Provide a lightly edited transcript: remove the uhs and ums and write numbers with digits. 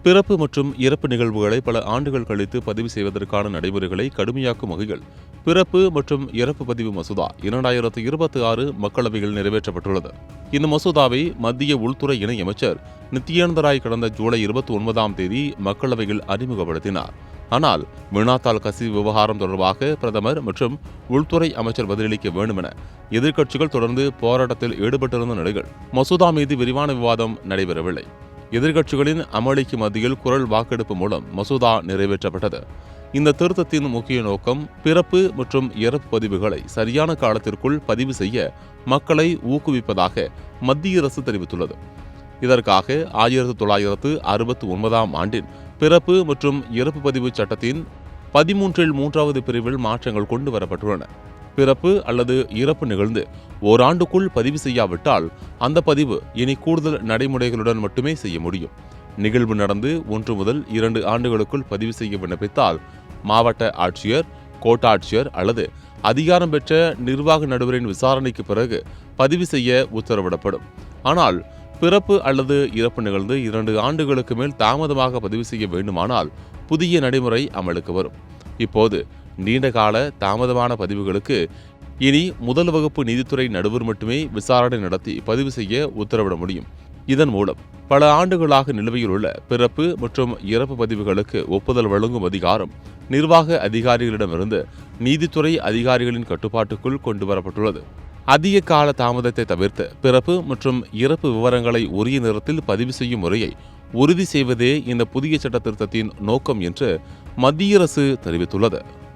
பிறப்பு மற்றும் இறப்பு நிகழ்வுகளை பல ஆண்டுகள் கழித்து பதிவு செய்வதற்கான நடைமுறைகளை கடுமையாக்கும் வகையில் பிறப்பு மற்றும் இறப்பு பதிவு மசோதா 2026 மக்களவையில் நிறைவேற்றப்பட்டுள்ளது. இந்த மசோதாவை மத்திய உள்துறை இணையமைச்சர் நித்யானந்த ராய் கடந்த ஜூலை 29ஆம் தேதி மக்களவையில் அறிமுகப்படுத்தினார். ஆனால் வினாத்தாள் கசிவு விவகாரம் தொடர்பாக பிரதமர் மற்றும் உள்துறை அமைச்சர் பதிலளிக்க வேண்டும் என எதிர்க்கட்சிகள் தொடர்ந்து போராட்டத்தில் ஈடுபட்டிருந்த நிலையில் மசோதா மீது விரிவான விவாதம் நடைபெறவில்லை. எதிர்க்கட்சிகளின் அமளிக்கு மத்தியில் குரல் வாக்கெடுப்பு மூலம் மசோதா நிறைவேற்றப்பட்டது. இந்த திருத்தத்தின் முக்கிய நோக்கம் பிறப்பு மற்றும் இறப்பு பதிவுகளை சரியான காலத்திற்குள் பதிவு செய்ய மக்களை ஊக்குவிப்பதாக மத்திய அரசு தெரிவித்துள்ளது. இதற்காக 1969ஆம் ஆண்டின் பிறப்பு மற்றும் இறப்பு பதிவு சட்டத்தின் 13 3வது பிரிவில் மாற்றங்கள் கொண்டு வரப்பட்டுள்ளன. பிறப்பு அல்லது இறப்பு நிகழ்ந்து ஓராண்டுக்குள் பதிவு செய்யாவிட்டால் அந்த பதிவு இனி கூடுதல் நடைமுறைகளுடன் மட்டுமே செய்ய முடியும். நிகழ்வு நடந்து 1 முதல் 2 ஆண்டுகளுக்குள் பதிவு செய்ய விண்ணப்பித்தால் மாவட்ட ஆட்சியர், கோட்டாட்சியர் அல்லது அதிகாரம் பெற்ற நிர்வாக நடுவரின் விசாரணைக்கு பிறகு பதிவு செய்ய உத்தரவிடப்படும். ஆனால் பிறப்பு அல்லது இறப்பு நிகழ்ந்து 2 ஆண்டுகளுக்கு மேல் தாமதமாக பதிவு செய்ய வேண்டுமானால் புதிய நடைமுறை அமலுக்கு வரும். இப்போது நீண்டகால தாமதமான பதிவுகளுக்கு இனி முதல் வகுப்பு நீதித்துறை நடுவர் மட்டுமே விசாரணை நடத்தி பதிவு செய்ய உத்தரவிட முடியும். இதன் மூலம் பல ஆண்டுகளாக நிலுவையில் உள்ள பிறப்பு மற்றும் இறப்பு பதிவுகளுக்கு ஒப்புதல் வழங்கும் அதிகாரம் நிர்வாக அதிகாரிகளிடமிருந்து நீதித்துறை அதிகாரிகளின் கட்டுப்பாட்டுக்குள் கொண்டுவரப்பட்டுள்ளது. அதிக கால தாமதத்தை தவிர்த்து பிறப்பு மற்றும் இறப்பு விவரங்களை உரிய நேரத்தில் பதிவு செய்யும் முறையை உறுதி செய்வதே இந்த புதிய சட்ட திருத்தத்தின் நோக்கம் என்று மத்திய அரசு தெரிவித்துள்ளது.